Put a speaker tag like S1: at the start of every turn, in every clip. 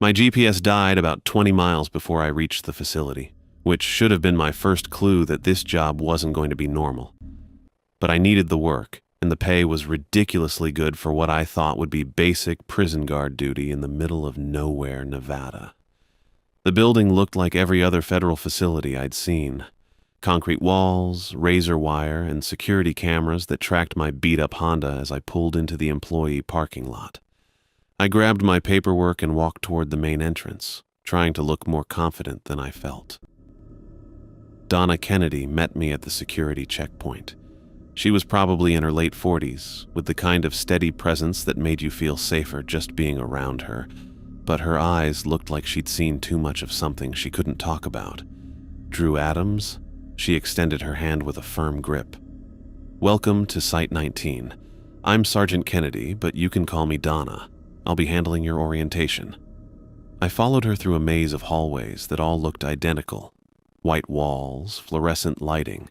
S1: My GPS died about 20 miles before I reached the facility, which should have been my first clue that this job wasn't going to be normal. But I needed the work, and the pay was ridiculously good for what I thought would be basic prison guard duty in the middle of nowhere, Nevada. The building looked like every other federal facility I'd seen. Concrete walls, razor wire, and security cameras that tracked my beat-up Honda as I pulled into the employee parking lot. I grabbed my paperwork and walked toward the main entrance, trying to look more confident than I felt. Donna Kennedy met me at the security checkpoint. She was probably in her late 40s, with the kind of steady presence that made you feel safer just being around her, but her eyes looked like she'd seen too much of something she couldn't talk about. Drew Adams? She extended her hand with a firm grip. Welcome to Site 19. I'm Sergeant Kennedy, but you can call me Donna. I'll be handling your orientation. I followed her through a maze of hallways that all looked identical. White walls, fluorescent lighting,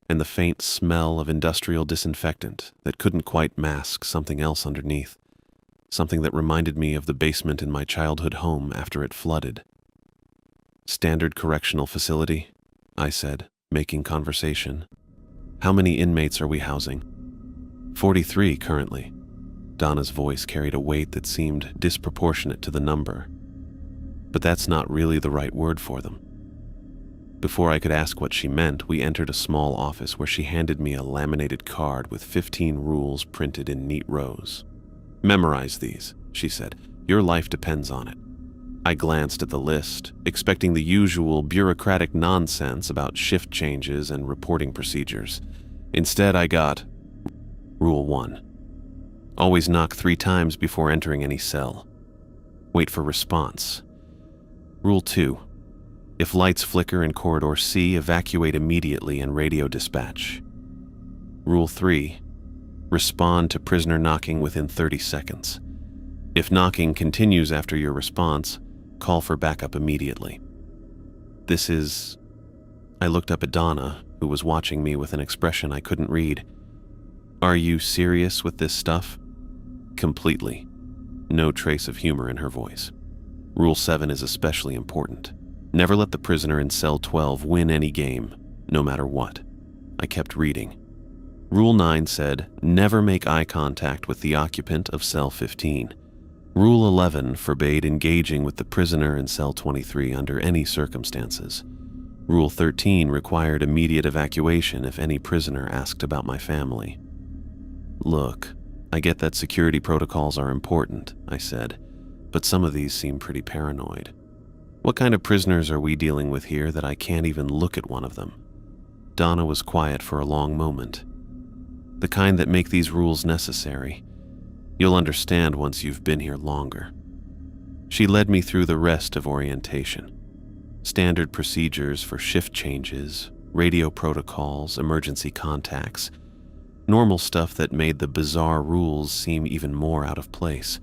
S1: and the faint smell of industrial disinfectant that couldn't quite mask something else underneath. Something that reminded me of the basement in my childhood home after it flooded. Standard correctional facility, I said, making conversation. How many inmates are we housing? 43 currently. Donna's voice carried a weight that seemed disproportionate to the number. But that's not really the right word for them. Before I could ask what she meant, we entered a small office where she handed me a laminated card with 15 rules printed in neat rows. Memorize these, she said. Your life depends on it. I glanced at the list, expecting the usual bureaucratic nonsense about shift changes and reporting procedures. Instead, I got Rule 1. Always knock 3 times before entering any cell. Wait for response. Rule 2. If lights flicker in corridor C, evacuate immediately and radio dispatch. Rule 3. Respond to prisoner knocking within 30 seconds. If knocking continues after your response, call for backup immediately. I looked up at Donna, who was watching me with an expression I couldn't read. Are you serious with this stuff? Completely. No trace of humor in her voice. Rule 7 is especially important. Never let the prisoner in cell 12 win any game, no matter what. I kept reading. Rule 9 said, never make eye contact with the occupant of cell 15. Rule 11 forbade engaging with the prisoner in cell 23 under any circumstances. Rule 13 required immediate evacuation if any prisoner asked about my family. Look, I get that security protocols are important, I said, but some of these seem pretty paranoid. What kind of prisoners are we dealing with here that I can't even look at one of them? Donna was quiet for a long moment. The kind that make these rules necessary. You'll understand once you've been here longer. She led me through the rest of orientation. Standard procedures for shift changes, radio protocols, emergency contacts, normal stuff that made the bizarre rules seem even more out of place.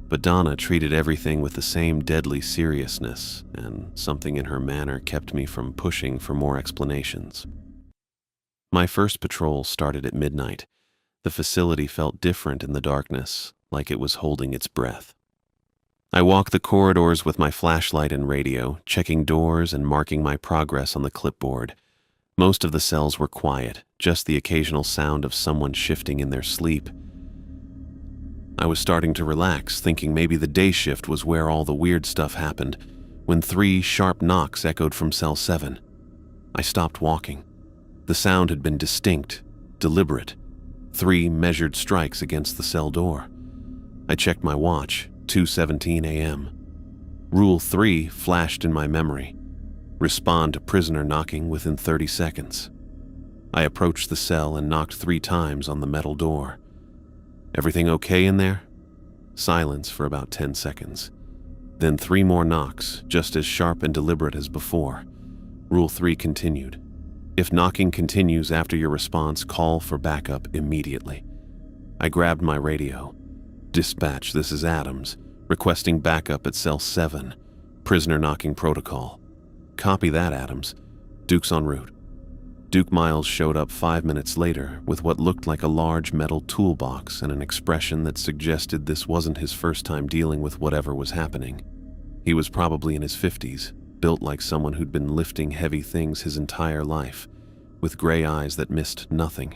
S1: But Donna treated everything with the same deadly seriousness, and something in her manner kept me from pushing for more explanations. My first patrol started at midnight. The facility felt different in the darkness, like it was holding its breath. I walked the corridors with my flashlight and radio, checking doors and marking my progress on the clipboard. Most of the cells were quiet, just the occasional sound of someone shifting in their sleep. I was starting to relax, thinking maybe the day shift was where all the weird stuff happened, when 3 sharp knocks echoed from cell 7. I stopped walking. The sound had been distinct, deliberate. 3 measured strikes against the cell door. I checked my watch, 2:17 a.m. Rule 3 flashed in my memory. Respond to prisoner knocking within 30 seconds. I approached the cell and knocked 3 times on the metal door. Everything okay in there? Silence for about 10 seconds. Then 3 more knocks, just as sharp and deliberate as before. Rule 3 continued. If knocking continues after your response, call for backup immediately. I grabbed my radio. Dispatch, this is Adams, requesting backup at cell 7. Prisoner knocking protocol. Copy that, Adams. Duke's en route. Duke Miles showed up 5 minutes later with what looked like a large metal toolbox and an expression that suggested this wasn't his first time dealing with whatever was happening. He was probably in his 50s, built like someone who'd been lifting heavy things his entire life, with gray eyes that missed nothing.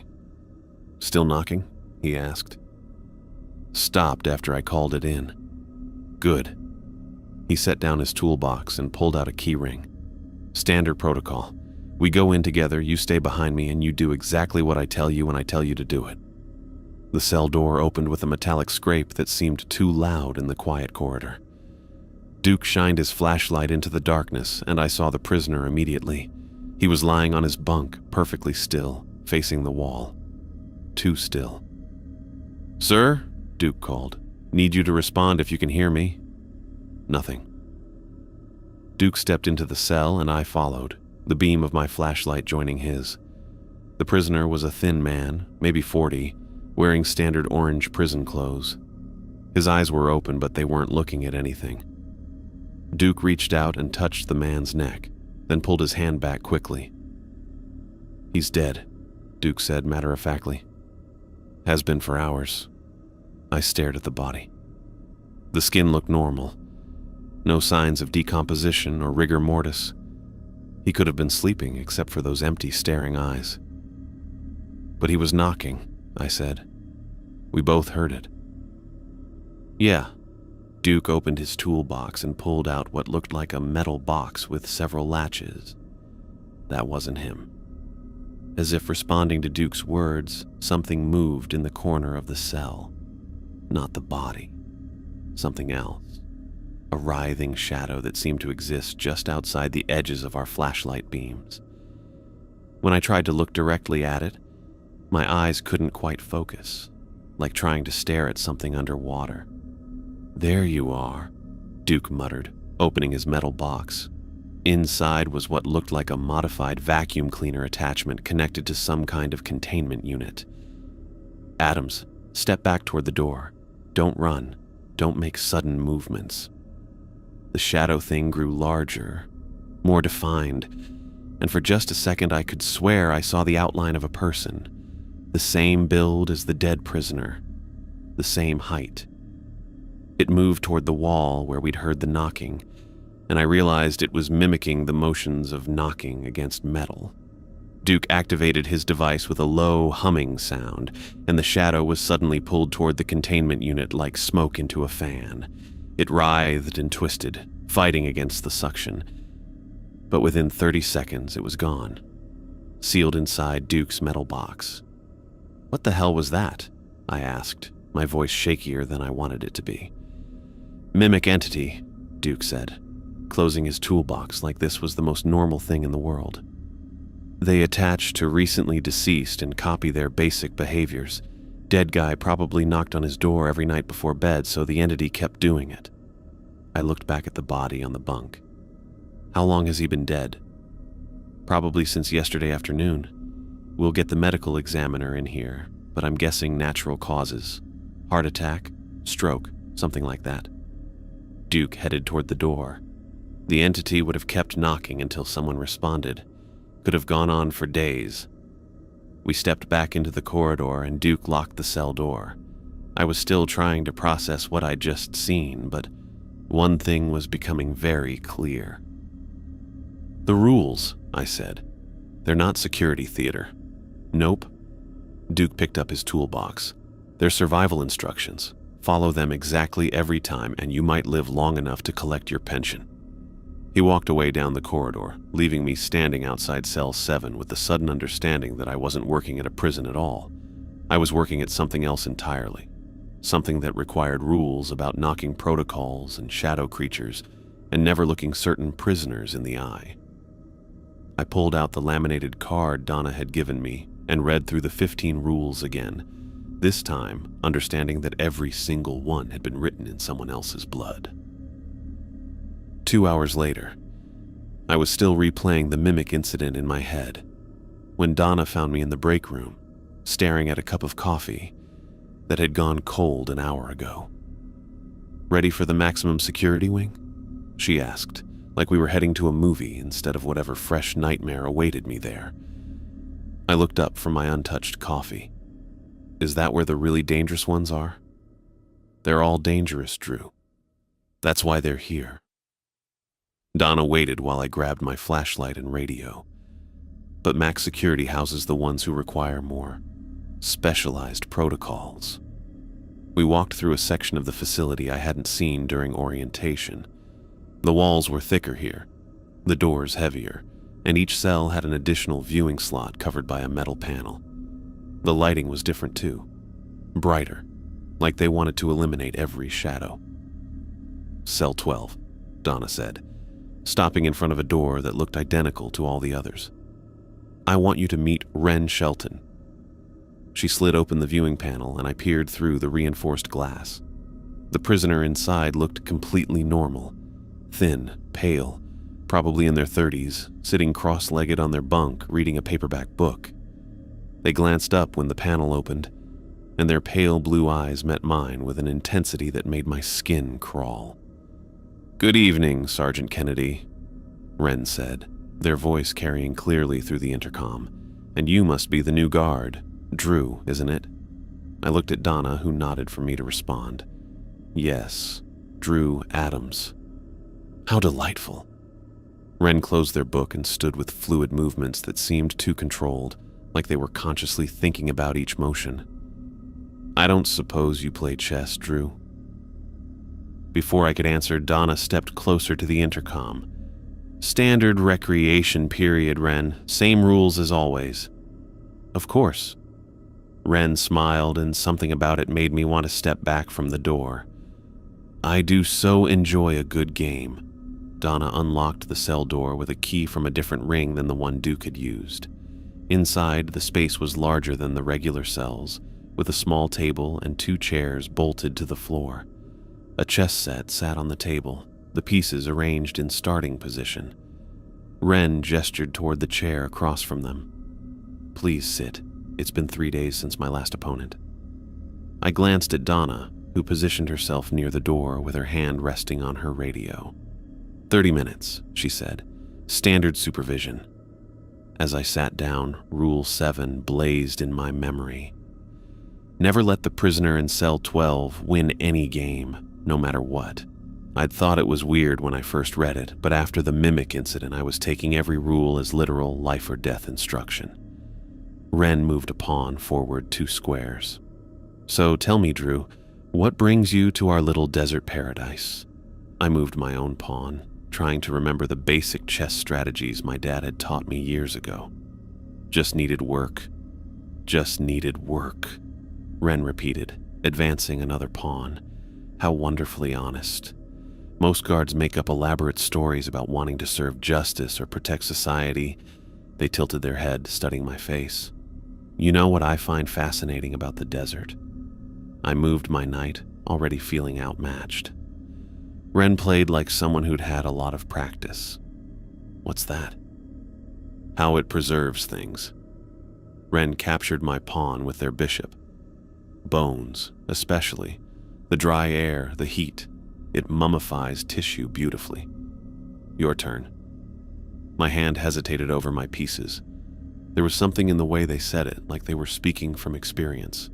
S1: "Still knocking?" he asked. Stopped after I called it in. "Good." He set down his toolbox and pulled out a key ring. "Standard protocol. We go in together, you stay behind me, and you do exactly what I tell you when I tell you to do it." The cell door opened with a metallic scrape that seemed too loud in the quiet corridor. Duke shined his flashlight into the darkness, and I saw the prisoner immediately. He was lying on his bunk, perfectly still, facing the wall. Too still. "Sir?" Duke called. "Need you to respond if you can hear me." Nothing. Duke stepped into the cell and I followed, the beam of my flashlight joining his. The prisoner was a thin man, maybe 40, wearing standard orange prison clothes. His eyes were open, but they weren't looking at anything. Duke reached out and touched the man's neck, then pulled his hand back quickly. "He's dead," Duke said matter-of-factly. "Has been for hours." I stared at the body. The skin looked normal. No signs of decomposition or rigor mortis. He could have been sleeping except for those empty, staring eyes. "But he was knocking," I said. "We both heard it." "Yeah." Duke opened his toolbox and pulled out what looked like a metal box with several latches. That wasn't him. As if responding to Duke's words, something moved in the corner of the cell. Not the body. Something else. A writhing shadow that seemed to exist just outside the edges of our flashlight beams. When I tried to look directly at it, my eyes couldn't quite focus, like trying to stare at something underwater. "There you are," Duke muttered, opening his metal box. Inside was what looked like a modified vacuum cleaner attachment connected to some kind of containment unit. "Adams, step back toward the door. Don't run. Don't make sudden movements." The shadow thing grew larger, more defined, and for just a second I could swear I saw the outline of a person, the same build as the dead prisoner, the same height. It moved toward the wall where we'd heard the knocking, and I realized it was mimicking the motions of knocking against metal. Duke activated his device with a low, humming sound, and the shadow was suddenly pulled toward the containment unit like smoke into a fan. It writhed and twisted, fighting against the suction. But within 30 seconds, it was gone, sealed inside Duke's metal box. "What the hell was that?" I asked, my voice shakier than I wanted it to be. "Mimic entity," Duke said, closing his toolbox like this was the most normal thing in the world. "They attach to recently deceased and copy their basic behaviors. Dead guy probably knocked on his door every night before bed, so the entity kept doing it." I looked back at the body on the bunk. "How long has he been dead?" "Probably since yesterday afternoon. We'll get the medical examiner in here, but I'm guessing natural causes. Heart attack, stroke, something like that." Duke headed toward the door. The entity would have kept knocking until someone responded. Could have gone on for days. We stepped back into the corridor and Duke locked the cell door. I was still trying to process what I'd just seen, but one thing was becoming very clear. "The rules," I said. "They're not security theater." "Nope." Duke picked up his toolbox. "They're survival instructions. Follow them exactly every time and you might live long enough to collect your pension." He walked away down the corridor, leaving me standing outside cell 7 with the sudden understanding that I wasn't working at a prison at all. I was working at something else entirely. Something that required rules about knocking protocols and shadow creatures and never looking certain prisoners in the eye. I pulled out the laminated card Donna had given me and read through the 15 rules again, this time understanding that every single one had been written in someone else's blood. 2 hours later, I was still replaying the mimic incident in my head when Donna found me in the break room, staring at a cup of coffee that had gone cold an hour ago. "Ready for the maximum security wing?" she asked, like we were heading to a movie instead of whatever fresh nightmare awaited me there. I looked up from my untouched coffee. "Is that where the really dangerous ones are?" "They're all dangerous, Drew. That's why they're here. Donna waited while I grabbed my flashlight and radio. But max security houses the ones who require more specialized protocols. We walked through a section of the facility I hadn't seen during orientation. The walls were thicker here, the doors heavier, and each cell had an additional viewing slot covered by a metal panel. The lighting was different too, brighter, like they wanted to eliminate every shadow. Cell 12, Donna said, stopping in front of a door that looked identical to all the others. I want you to meet Wren Shelton. She slid open the viewing panel and I peered through the reinforced glass. The prisoner inside looked completely normal, thin, pale, probably in their 30s, sitting cross-legged on their bunk reading a paperback book. They glanced up when the panel opened, and their pale blue eyes met mine with an intensity that made my skin crawl. "Good evening, Sergeant Kennedy," Wren said, their voice carrying clearly through the intercom. "And you must be the new guard. Drew, isn't it?" I looked at Donna, who nodded for me to respond. "Yes, Drew Adams." How delightful. Wren closed their book and stood with fluid movements that seemed too controlled, like they were consciously thinking about each motion. "I don't suppose you play chess, Drew?" Before I could answer, Donna stepped closer to the intercom. "Standard recreation period, Wren. Same rules as always." "Of course." Wren smiled, and something about it made me want to step back from the door. "I do so enjoy a good game." Donna unlocked the cell door with a key from a different ring than the one Duke had used. Inside, the space was larger than the regular cells, with a small table and 2 chairs bolted to the floor. A chess set sat on the table, the pieces arranged in starting position. Wren gestured toward the chair across from them. "Please sit. It's been 3 days since my last opponent." I glanced at Donna, who positioned herself near the door with her hand resting on her radio. 30 minutes, she said. "Standard supervision." As I sat down, Rule 7 blazed in my memory. Never let the prisoner in cell 12 win any game, no matter what. I'd thought it was weird when I first read it, but after the mimic incident, I was taking every rule as literal life or death instruction. Wren moved a pawn forward 2 squares. "So tell me, Drew, what brings you to our little desert paradise?" I moved my own pawn, trying to remember the basic chess strategies my dad had taught me years ago. "Just needed work. Just needed work," Wren repeated, advancing another pawn. How wonderfully honest. Most guards make up elaborate stories about wanting to serve justice or protect society. They tilted their head, studying my face. "You know what I find fascinating about the desert?" I moved my knight, already feeling outmatched. Wren played like someone who'd had a lot of practice. "What's that?" "How it preserves things." Wren captured my pawn with their bishop. "Bones, especially. The dry air, the heat. It mummifies tissue beautifully." "Your turn." My hand hesitated over my pieces. There was something in the way they said it, like they were speaking from experience.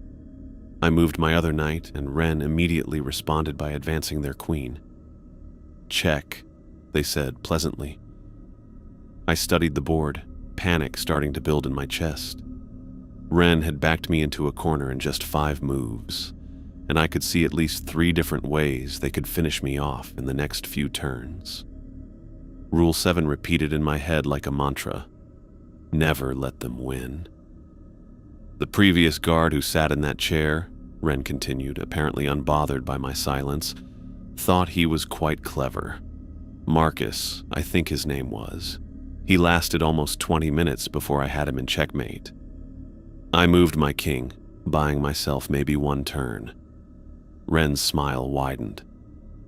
S1: I moved my other knight, and Wren immediately responded by advancing their queen. "Check," they said pleasantly. I studied the board, panic starting to build in my chest. Wren had backed me into a corner in just 5 moves, and I could see at least 3 different ways they could finish me off in the next few turns. Rule 7 repeated in my head like a mantra. Never let them win. "The previous guard who sat in that chair," Wren continued, apparently unbothered by my silence, "thought he was quite clever. Marcus, I think his name was. He lasted almost 20 minutes before I had him in checkmate." I moved my king, buying myself maybe 1 turn. Wren's smile widened.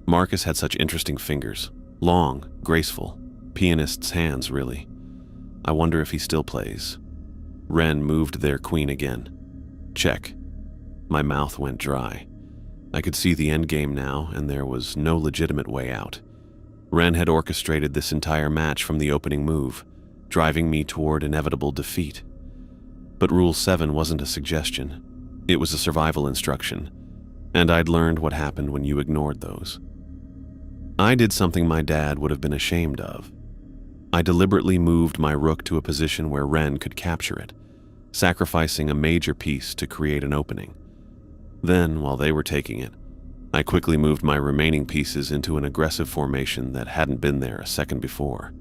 S1: Marcus had such interesting fingers. Long, graceful. Pianist's hands, really. I wonder if he still plays. Wren moved their queen again. Check. My mouth went dry. I could see the endgame now, and there was no legitimate way out. Wren had orchestrated this entire match from the opening move, driving me toward inevitable defeat. But Rule 7 wasn't a suggestion. It was a survival instruction, and I'd learned what happened when you ignored those. I did something my dad would have been ashamed of. I deliberately moved my rook to a position where Ren could capture it, sacrificing a major piece to create an opening. Then, while they were taking it, I quickly moved my remaining pieces into an aggressive formation that hadn't been there a second before.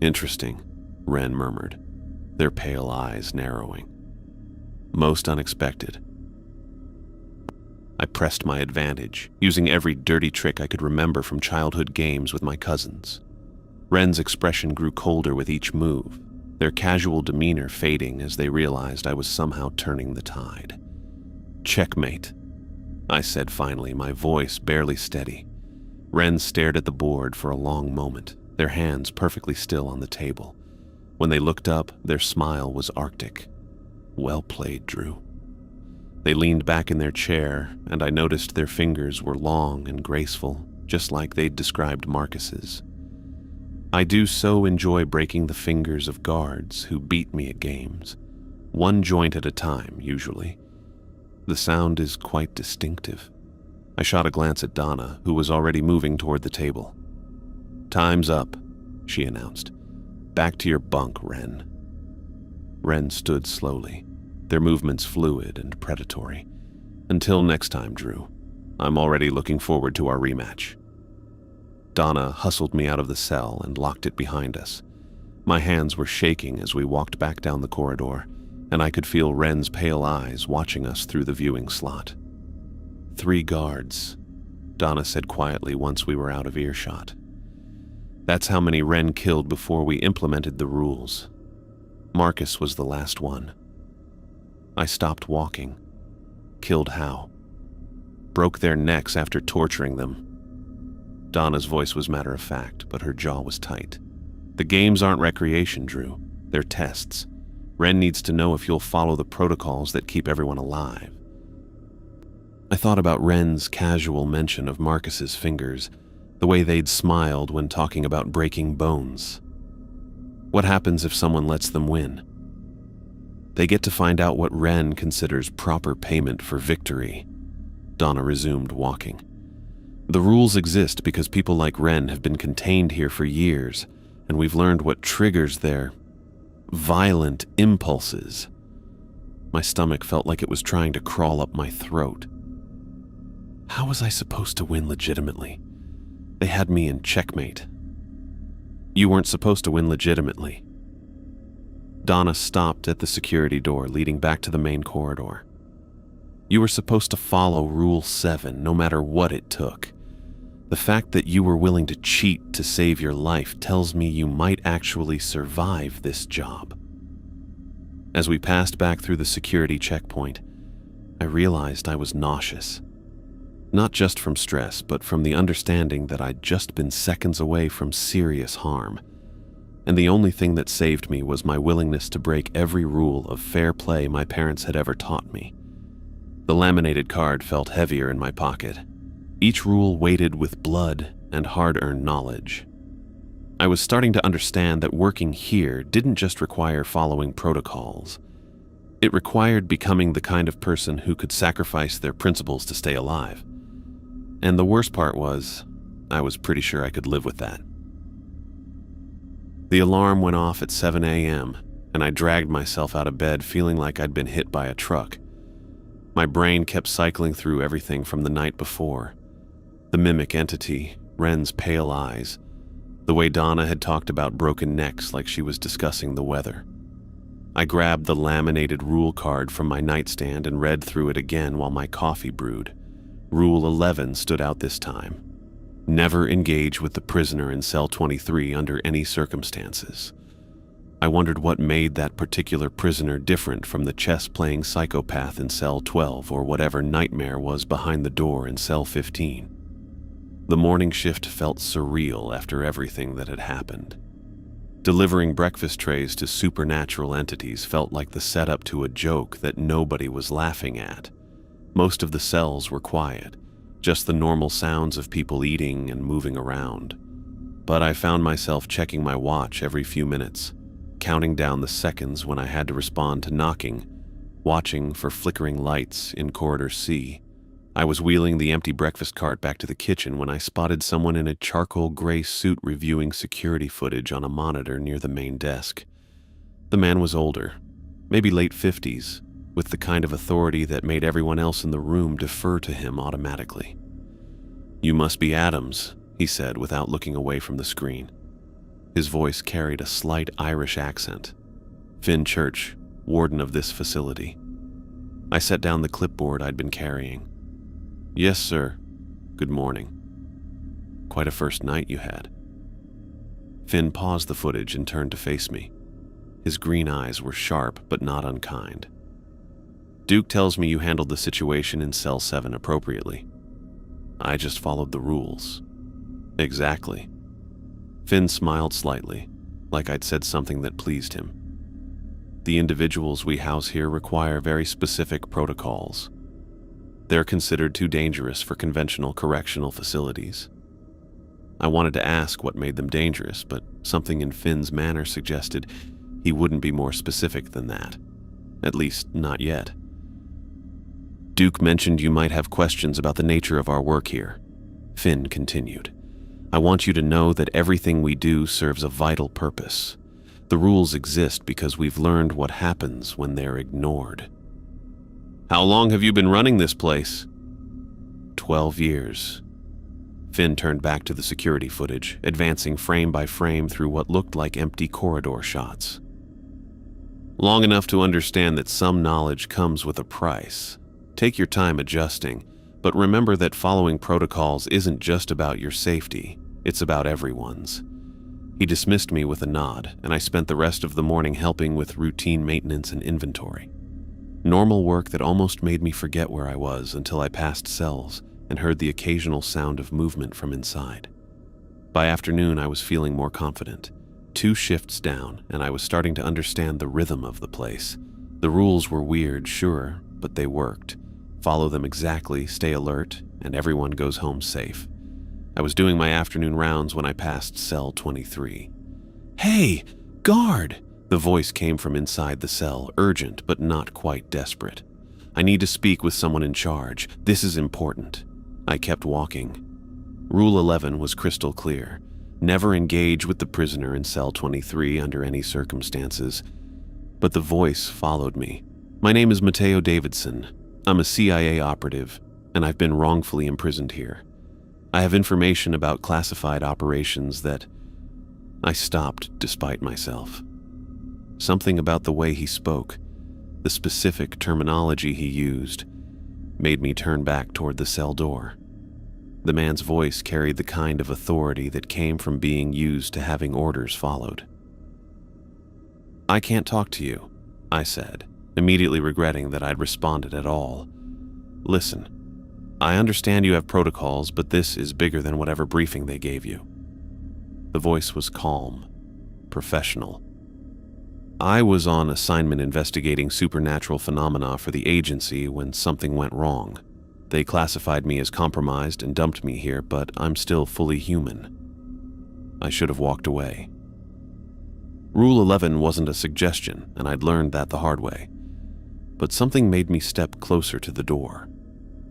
S1: Interesting, Ren murmured, their pale eyes narrowing. Most unexpected. I pressed my advantage, using every dirty trick I could remember from childhood games with my cousins. Ren's expression grew colder with each move, their casual demeanor fading as they realized I was somehow turning the tide. "Checkmate," I said finally, my voice barely steady. Ren stared at the board for a long moment, their hands perfectly still on the table. When they looked up, their smile was arctic. "Well played, Drew." They leaned back in their chair, and I noticed their fingers were long and graceful, just like they'd described Marcus's. I do so enjoy breaking the fingers of guards who beat me at games, one joint at a time, usually. The sound is quite distinctive. I shot a glance at Donna, who was already moving toward the table. "Time's up," she announced. "Back to your bunk, Ren." Ren stood slowly, their movements fluid and predatory. "Until next time, Drew. I'm already looking forward to our rematch." Donna hustled me out of the cell and locked it behind us. My hands were shaking as we walked back down the corridor, and I could feel Ren's pale eyes watching us through the viewing slot. 3 guards, Donna said quietly once we were out of earshot. "That's how many Ren killed before we implemented the rules. Marcus was the last one. I stopped walking. Killed how? Broke their necks after torturing them." Donna's voice was matter-of-fact, but her jaw was tight. "The games aren't recreation, Drew. They're tests. Ren needs to know if you'll follow the protocols that keep everyone alive." I thought about Ren's casual mention of Marcus's fingers, the way they'd smiled when talking about breaking bones. What happens if someone lets them win? They get to find out what Ren considers proper payment for victory. Donna resumed walking. "The rules exist because people like Ren have been contained here for years, and we've learned what triggers their violent impulses." My stomach felt like it was trying to crawl up my throat. How was I supposed to win legitimately? They had me in checkmate. "You weren't supposed to win legitimately." Donna stopped at the security door leading back to the main corridor. "You were supposed to follow Rule 7, no matter what it took. The fact that you were willing to cheat to save your life tells me you might actually survive this job." As we passed back through the security checkpoint, I realized I was nauseous. Not just from stress, but from the understanding that I'd just been seconds away from serious harm. And the only thing that saved me was my willingness to break every rule of fair play my parents had ever taught me. The laminated card felt heavier in my pocket, each rule weighted with blood and hard-earned knowledge. I was starting to understand that working here didn't just require following protocols. It required becoming the kind of person who could sacrifice their principles to stay alive. And the worst part was, I was pretty sure I could live with that. The alarm went off at 7 a.m., and I dragged myself out of bed feeling like I'd been hit by a truck. My brain kept cycling through everything from the night before. The mimic entity, Ren's pale eyes, the way Donna had talked about broken necks like she was discussing the weather. I grabbed the laminated rule card from my nightstand and read through it again while my coffee brewed. Rule 11 stood out this time. Never engage with the prisoner in cell 23 under any circumstances. I wondered what made that particular prisoner different from the chess-playing psychopath in cell 12 or whatever nightmare was behind the door in cell 15. The morning shift felt surreal after everything that had happened. Delivering breakfast trays to supernatural entities felt like the setup to a joke that nobody was laughing at. Most of the cells were quiet, just the normal sounds of people eating and moving around. But I found myself checking my watch every few minutes, counting down the seconds when I had to respond to knocking, watching for flickering lights in corridor C. I was wheeling the empty breakfast cart back to the kitchen when I spotted someone in a charcoal gray suit reviewing security footage on a monitor near the main desk. The man was older, maybe late 50s, with the kind of authority that made everyone else in the room defer to him automatically. "You must be Adams," he said without looking away from the screen. His voice carried a slight Irish accent. "Finn Church, warden of this facility." I set down the clipboard I'd been carrying. "Yes, sir. Good morning. Quite a first night you had." Finn paused the footage and turned to face me. His green eyes were sharp but not unkind. "Duke tells me you handled the situation in Cell 7 appropriately." "I just followed the rules." "Exactly." Finn smiled slightly, like I'd said something that pleased him. "The individuals we house here require very specific protocols. They're considered too dangerous for conventional correctional facilities." I wanted to ask what made them dangerous, but something in Finn's manner suggested he wouldn't be more specific than that. At least, not yet. "Duke mentioned you might have questions about the nature of our work here," Finn continued. "I want you to know that everything we do serves a vital purpose. The rules exist because we've learned what happens when they're ignored." "How long have you been running this place?" 12 years. Finn turned back to the security footage, advancing frame by frame through what looked like empty corridor shots. "Long enough to understand that some knowledge comes with a price. Take your time adjusting, but remember that following protocols isn't just about your safety, it's about everyone's." He dismissed me with a nod, and I spent the rest of the morning helping with routine maintenance and inventory. Normal work that almost made me forget where I was until I passed cells and heard the occasional sound of movement from inside. By afternoon, I was feeling more confident. 2 shifts down, and I was starting to understand the rhythm of the place. The rules were weird, sure, but they worked. Follow them exactly, stay alert, and everyone goes home safe. I was doing my afternoon rounds when I passed cell 23. "Hey, guard!" The voice came from inside the cell, urgent but not quite desperate. "I need to speak with someone in charge. This is important." I kept walking. Rule 11 was crystal clear. Never engage with the prisoner in cell 23 under any circumstances. But the voice followed me. "My name is Mateo Davidson. I'm a CIA operative, and I've been wrongfully imprisoned here. I have information about classified operations that..." I stopped despite myself. Something about the way he spoke, the specific terminology he used, made me turn back toward the cell door. The man's voice carried the kind of authority that came from being used to having orders followed. "I can't talk to you," I said, immediately regretting that I'd responded at all. "Listen, I understand you have protocols, but this is bigger than whatever briefing they gave you." The voice was calm, professional. "I was on assignment investigating supernatural phenomena for the agency when something went wrong. They classified me as compromised and dumped me here, but I'm still fully human. I should have walked away." Rule 11 wasn't a suggestion, and I'd learned that the hard way. But something made me step closer to the door.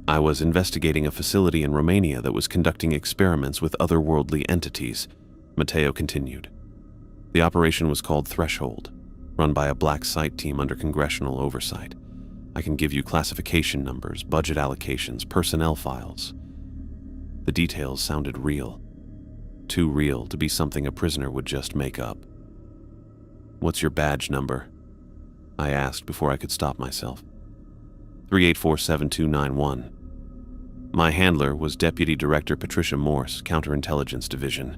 S1: I was investigating a facility in Romania that was conducting experiments with otherworldly entities, Mateo continued. The operation was called Threshold, run by a black site team under congressional oversight. I can give you classification numbers, budget allocations, personnel files. The details sounded real. Too real to be something a prisoner would just make up. "What's your badge number?" I asked before I could stop myself. 3847-291. My handler was Deputy Director Patricia Morse, Counterintelligence Division.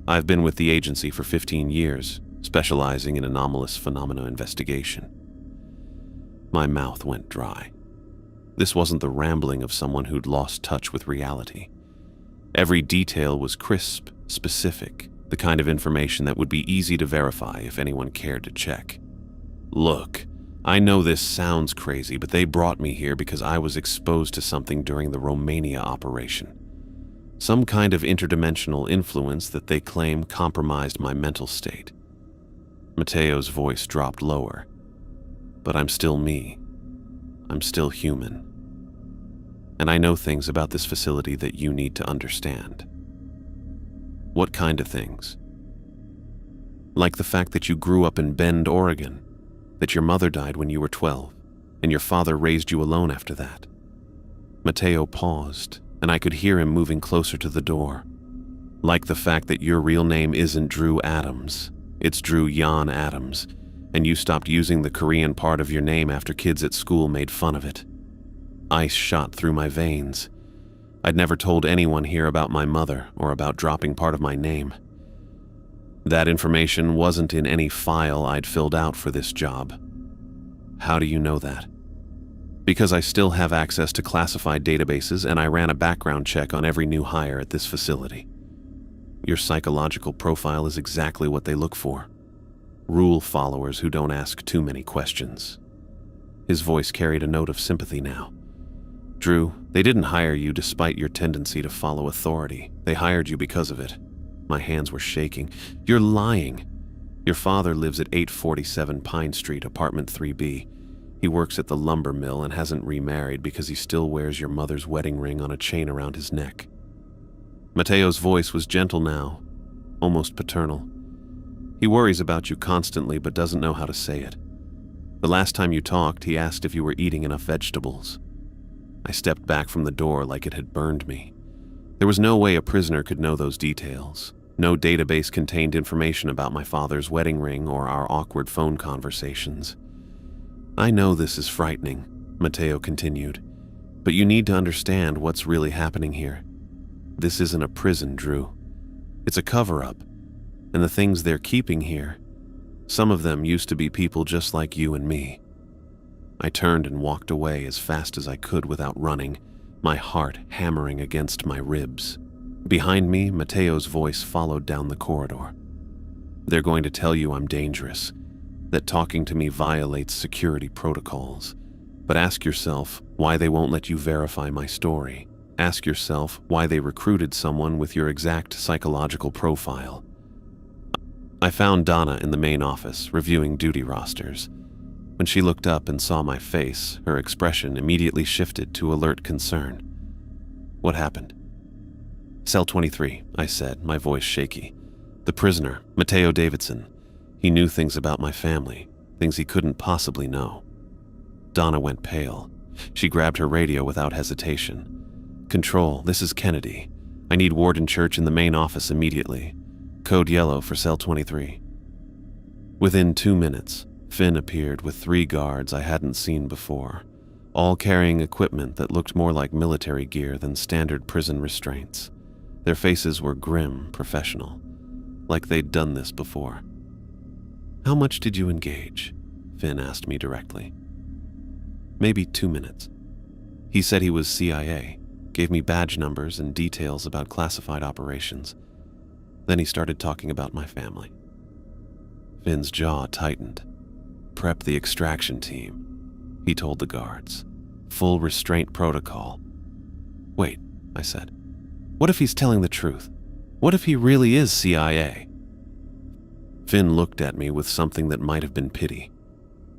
S1: I've been with the agency for 15 years, specializing in anomalous phenomena investigation. My mouth went dry. This wasn't the rambling of someone who'd lost touch with reality. Every detail was crisp, specific, the kind of information that would be easy to verify if anyone cared to check. "Look, I know this sounds crazy, but they brought me here because I was exposed to something during the Romania operation. Some kind of interdimensional influence that they claim compromised my mental state." Mateo's voice dropped lower. "But I'm still me. I'm still human." And I know things about this facility that you need to understand. What kind of things? Like the fact that you grew up in Bend, Oregon, that your mother died when you were 12, and your father raised you alone after that. Mateo paused, and I could hear him moving closer to the door. Like the fact that your real name isn't Drew Adams, it's Drew Jan Adams, and you stopped using the Korean part of your name after kids at school made fun of it. Ice shot through my veins. I'd never told anyone here about my mother or about dropping part of my name. That information wasn't in any file I'd filled out for this job. How do you know that? Because I still have access to classified databases and I ran a background check on every new hire at this facility. Your psychological profile is exactly what they look for. Rule followers who don't ask too many questions. His voice carried a note of sympathy now. Drew, they didn't hire you despite your tendency to follow authority. They hired you because of it. My hands were shaking. You're lying. Your father lives at 847 Pine Street, apartment 3B. He works at the lumber mill and hasn't remarried because he still wears your mother's wedding ring on a chain around his neck. Mateo's voice was gentle now, almost paternal. He worries about you constantly but doesn't know how to say it. The last time you talked, he asked if you were eating enough vegetables. I stepped back from the door like it had burned me. There was no way a prisoner could know those details. No database contained information about my father's wedding ring or our awkward phone conversations. I know this is frightening, Mateo continued, but you need to understand what's really happening here. This isn't a prison, Drew. It's a cover-up, and the things they're keeping here, some of them used to be people just like you and me. I turned and walked away as fast as I could without running, my heart hammering against my ribs. Behind me, Mateo's voice followed down the corridor. They're going to tell you I'm dangerous, that talking to me violates security protocols. But ask yourself why they won't let you verify my story. Ask yourself why they recruited someone with your exact psychological profile. I found Donna in the main office, reviewing duty rosters. When she looked up and saw my face, her expression immediately shifted to alert concern. What happened? Cell 23, I said, my voice shaky. The prisoner, Mateo Davidson. He knew things about my family, things he couldn't possibly know. Donna went pale. She grabbed her radio without hesitation. Control, this is Kennedy. I need Warden Church in the main office immediately. Code yellow for cell 23. Within 2 minutes, Finn appeared with 3 guards I hadn't seen before, all carrying equipment that looked more like military gear than standard prison restraints. Their faces were grim, professional, like they'd done this before. How much did you engage? Finn asked me directly. Maybe 2 minutes. He said he was CIA, gave me badge numbers and details about classified operations. Then he started talking about my family. Finn's jaw tightened. Prep the extraction team, he told the guards. Full restraint protocol. Wait, I said. What if he's telling the truth? What if he really is CIA? Finn looked at me with something that might have been pity.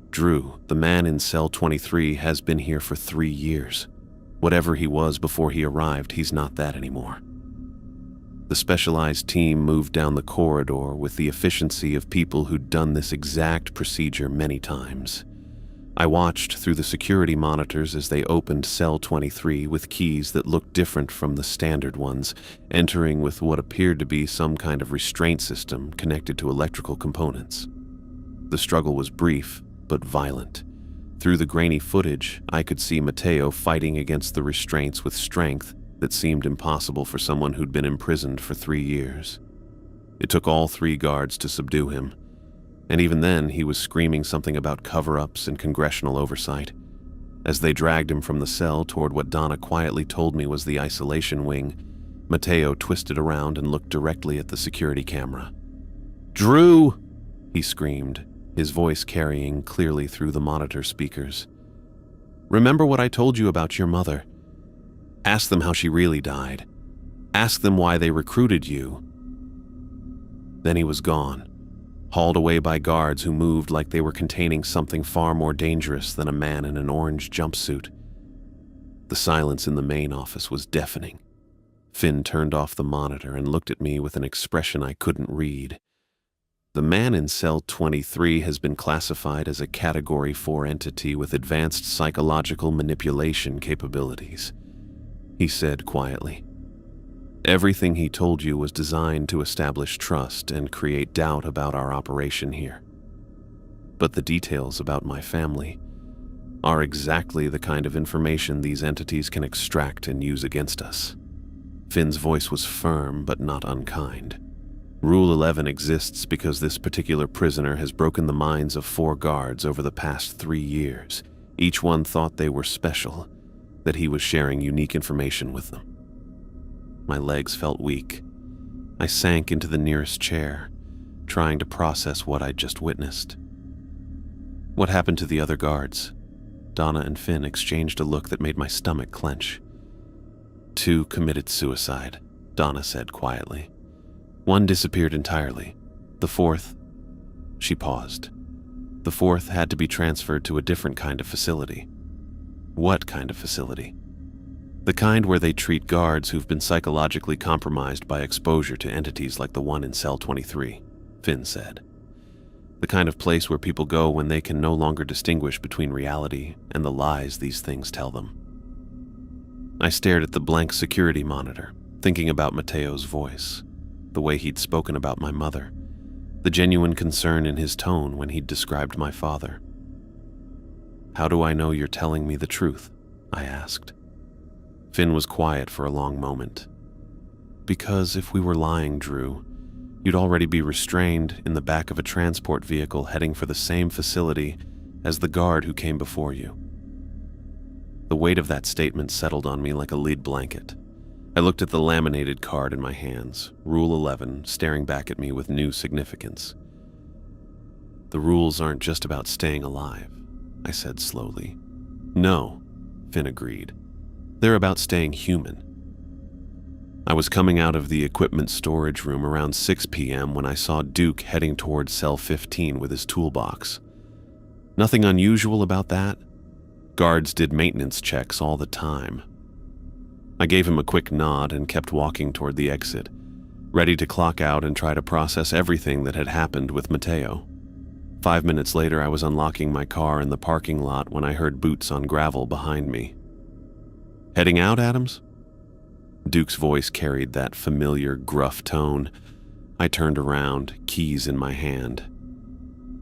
S1: Drew, the man in cell 23, has been here for 3 years. Whatever he was before he arrived, he's not that anymore. The specialized team moved down the corridor with the efficiency of people who'd done this exact procedure many times. I watched through the security monitors as they opened cell 23 with keys that looked different from the standard ones, entering with what appeared to be some kind of restraint system connected to electrical components. The struggle was brief, but violent. Through the grainy footage, I could see Mateo fighting against the restraints with strength that seemed impossible for someone who'd been imprisoned for 3 years. It took all 3 guards to subdue him, and even then he was screaming something about cover-ups and congressional oversight. As they dragged him from the cell toward what Donna quietly told me was the isolation wing, Mateo twisted around and looked directly at the security camera. "Drew!" he screamed, his voice carrying clearly through the monitor speakers. "Remember what I told you about your mother? Ask them how she really died. Ask them why they recruited you." Then he was gone, hauled away by guards who moved like they were containing something far more dangerous than a man in an orange jumpsuit. The silence in the main office was deafening. Finn turned off the monitor and looked at me with an expression I couldn't read. The man in cell 23 has been classified as a Category 4 entity with advanced psychological manipulation capabilities, he said quietly. Everything he told you was designed to establish trust and create doubt about our operation here. But the details about my family are exactly the kind of information these entities can extract and use against us. Finn's voice was firm but not unkind. Rule 11 exists because this particular prisoner has broken the minds of 4 guards over the past 3 years. Each one thought they were special, that he was sharing unique information with them. My legs felt weak. I sank into the nearest chair, trying to process what I'd just witnessed. What happened to the other guards? Donna and Finn exchanged a look that made my stomach clench. 2 committed suicide, Donna said quietly. 1 disappeared entirely. The 4th... She paused. The 4th had to be transferred to a different kind of facility. What kind of facility? The kind where they treat guards who've been psychologically compromised by exposure to entities like the one in cell 23, Finn said. The kind of place where people go when they can no longer distinguish between reality and the lies these things tell them. I stared at the blank security monitor, thinking about Mateo's voice, the way he'd spoken about my mother, the genuine concern in his tone when he'd described my father. How do I know you're telling me the truth? I asked. Finn was quiet for a long moment. Because if we were lying, Drew, you'd already be restrained in the back of a transport vehicle heading for the same facility as the guard who came before you. The weight of that statement settled on me like a lead blanket. I looked at the laminated card in my hands, Rule 11, staring back at me with new significance. The rules aren't just about staying alive, I said slowly. No, Finn agreed. They're about staying human. I was coming out of the equipment storage room around 6 p.m. when I saw Duke heading toward cell 15 with his toolbox. Nothing unusual about that. Guards did maintenance checks all the time. I gave him a quick nod and kept walking toward the exit, ready to clock out and try to process everything that had happened with Mateo. 5 minutes later, I was unlocking my car in the parking lot when I heard boots on gravel behind me. Heading out, Adams? Duke's voice carried that familiar, gruff tone. I turned around, keys in my hand.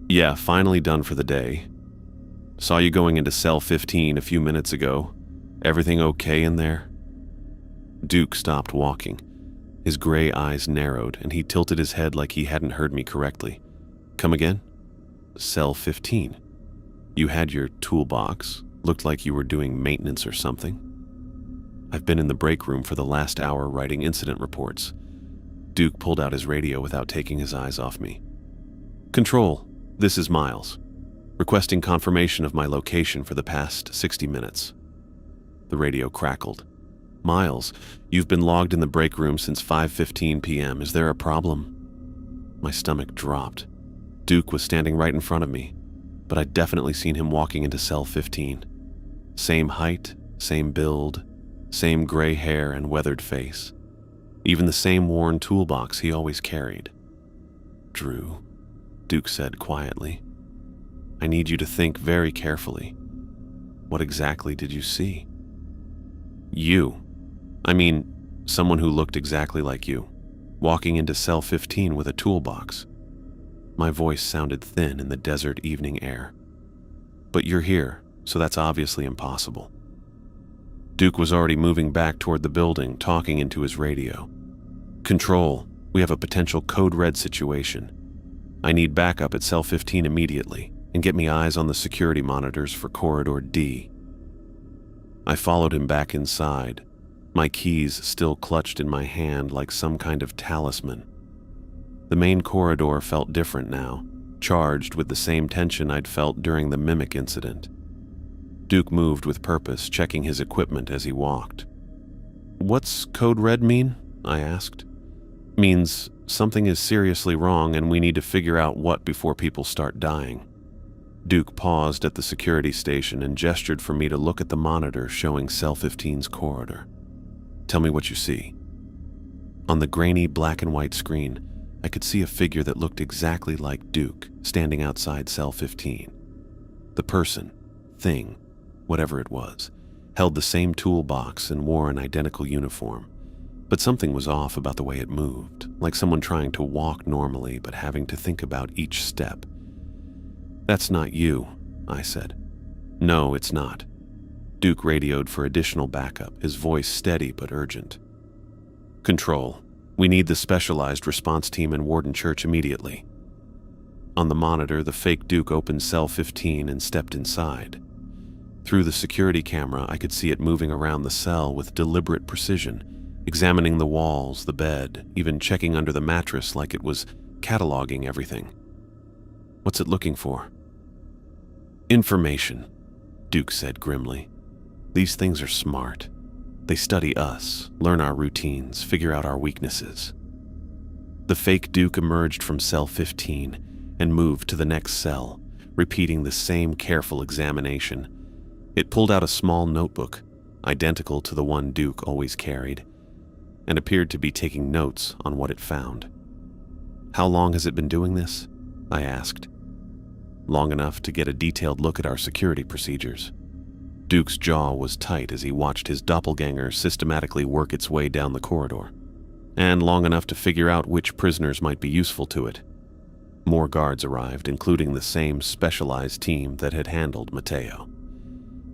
S1: Yeah, finally done for the day. Saw you going into cell 15 a few minutes ago. Everything okay in there? Duke stopped walking. His gray eyes narrowed, and he tilted his head like he hadn't heard me correctly. Come again? Cell 15. You had your toolbox. Looked like you were doing maintenance or something. I've been in the break room for the last hour writing incident reports. Duke pulled out his radio without taking his eyes off me. Control, this is Miles. Requesting confirmation of my location for the past 60 minutes. The radio crackled. Miles, you've been logged in the break room since 5:15 p.m. Is there a problem? My stomach dropped. Duke was standing right in front of me, but I'd definitely seen him walking into cell 15. Same height, same build, same gray hair and weathered face. Even the same worn toolbox he always carried. Drew, Duke said quietly, I need you to think very carefully. What exactly did you see? You. I mean, someone who looked exactly like you, walking into cell 15 with a toolbox. My voice sounded thin in the desert evening air. But you're here, so that's obviously impossible. Duke was already moving back toward the building, talking into his radio. Control, we have a potential code red situation. I need backup at cell 15 immediately, and get me eyes on the security monitors for corridor D. I followed him back inside, my keys still clutched in my hand like some kind of talisman. The main corridor felt different now, charged with the same tension I'd felt during the mimic incident. Duke moved with purpose, checking his equipment as he walked. What's code red mean? I asked. Means something is seriously wrong and we need to figure out what before people start dying. Duke paused at the security station and gestured for me to look at the monitor showing Cell 15's corridor. "Tell me what you see." On the grainy black and white screen, I could see a figure that looked exactly like Duke standing outside Cell 15. The person, thing, whatever it was, held the same toolbox and wore an identical uniform. But something was off about the way it moved, like someone trying to walk normally but having to think about each step. "That's not you," I said. "No, it's not." Duke radioed for additional backup, his voice steady but urgent. "Control, we need the specialized response team in Warden Church immediately." On the monitor, the fake Duke opened Cell 15 and stepped inside. Through the security camera, I could see it moving around the cell with deliberate precision, examining the walls, the bed, even checking under the mattress like it was cataloging everything. "What's it looking for?" "Information," Duke said grimly. "These things are smart. They study us, learn our routines, figure out our weaknesses." The fake Duke emerged from Cell 15 and moved to the next cell, repeating the same careful examination. It pulled out a small notebook, identical to the one Duke always carried, and appeared to be taking notes on what it found. "How long has it been doing this?" I asked. "Long enough to get a detailed look at our security procedures." Duke's jaw was tight as he watched his doppelganger systematically work its way down the corridor, and long enough to figure out which prisoners might be useful to it. More guards arrived, including the same specialized team that had handled Mateo.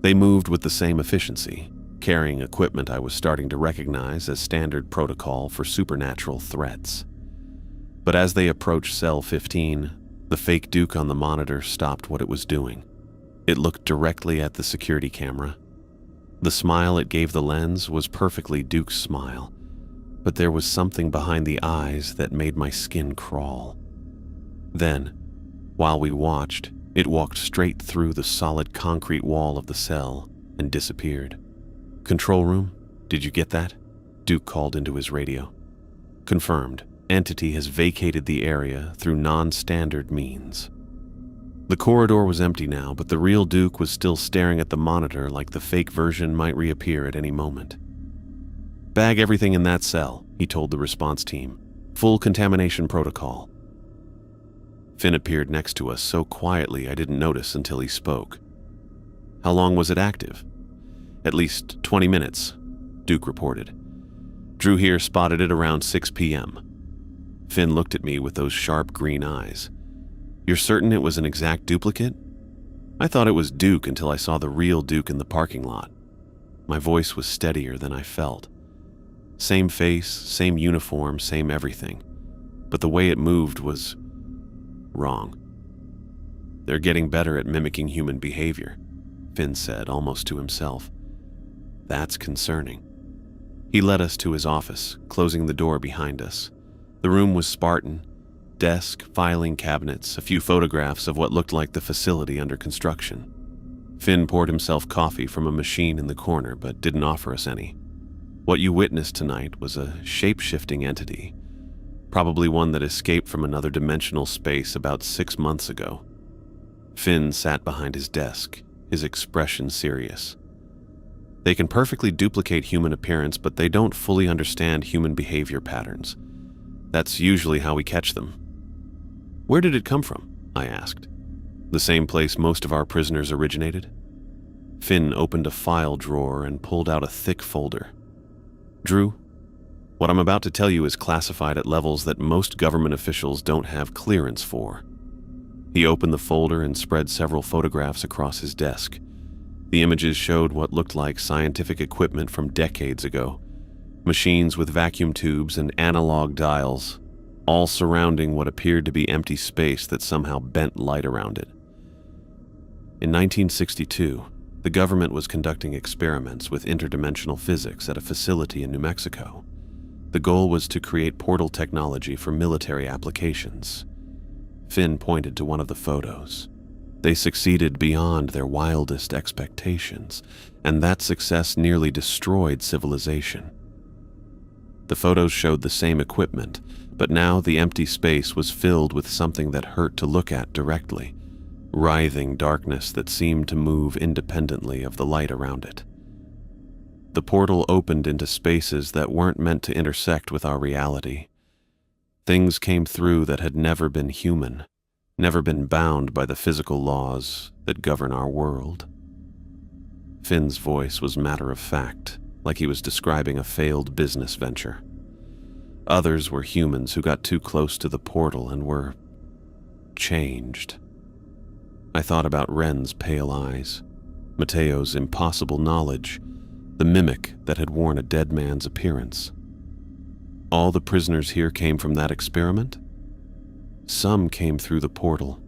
S1: They moved with the same efficiency, carrying equipment I was starting to recognize as standard protocol for supernatural threats. But as they approached Cell 15, the fake Duke on the monitor stopped what it was doing. It looked directly at the security camera. The smile it gave the lens was perfectly Duke's smile, but there was something behind the eyes that made my skin crawl. Then, while we watched, it walked straight through the solid concrete wall of the cell and disappeared. "Control room, did you get that?" Duke called into his radio. "Confirmed. Entity has vacated the area through non-standard means." The corridor was empty now, but the real Duke was still staring at the monitor like the fake version might reappear at any moment. "Bag everything in that cell," he told the response team. "Full contamination protocol." Finn appeared next to us so quietly I didn't notice until he spoke. "How long was it active?" "At least 20 minutes, Duke reported. "Drew here spotted it around 6 p.m. Finn looked at me with those sharp green eyes. "You're certain it was an exact duplicate?" I thought it was Duke until I saw the real Duke in the parking lot. My voice was steadier than I felt. Same face, same uniform, same everything. But the way it moved was wrong. "They're getting better at mimicking human behavior," Finn said, almost to himself. "That's concerning." He led us to his office, closing the door behind us. The room was Spartan. Desk, filing cabinets, a few photographs of what looked like the facility under construction. Finn poured himself coffee from a machine in the corner, but didn't offer us any. "What you witnessed tonight was a shape-shifting entity, probably one that escaped from another dimensional space about 6 months ago." Finn sat behind his desk, his expression serious. "They can perfectly duplicate human appearance, but they don't fully understand human behavior patterns. That's usually how we catch them." "Where did it come from?" I asked. "The same place most of our prisoners originated?" Finn opened a file drawer and pulled out a thick folder. "Drew, what I'm about to tell you is classified at levels that most government officials don't have clearance for." He opened the folder and spread several photographs across his desk. The images showed what looked like scientific equipment from decades ago. Machines with vacuum tubes and analog dials, all surrounding what appeared to be empty space that somehow bent light around it. In 1962, the government was conducting experiments with interdimensional physics at a facility in New Mexico. The goal was to create portal technology for military applications. Finn pointed to one of the photos. They succeeded beyond their wildest expectations, and that success nearly destroyed civilization. The photos showed the same equipment, but now the empty space was filled with something that hurt to look at directly, writhing darkness that seemed to move independently of the light around it. The portal opened into spaces that weren't meant to intersect with our reality. Things came through that had never been human, never been bound by the physical laws that govern our world. Finn's voice was matter-of-fact, like he was describing a failed business venture. Others were humans who got too close to the portal and were changed. I thought about Ren's pale eyes, Mateo's impossible knowledge, the mimic that had worn a dead man's appearance. All the prisoners here came from that experiment? Some came through the portal.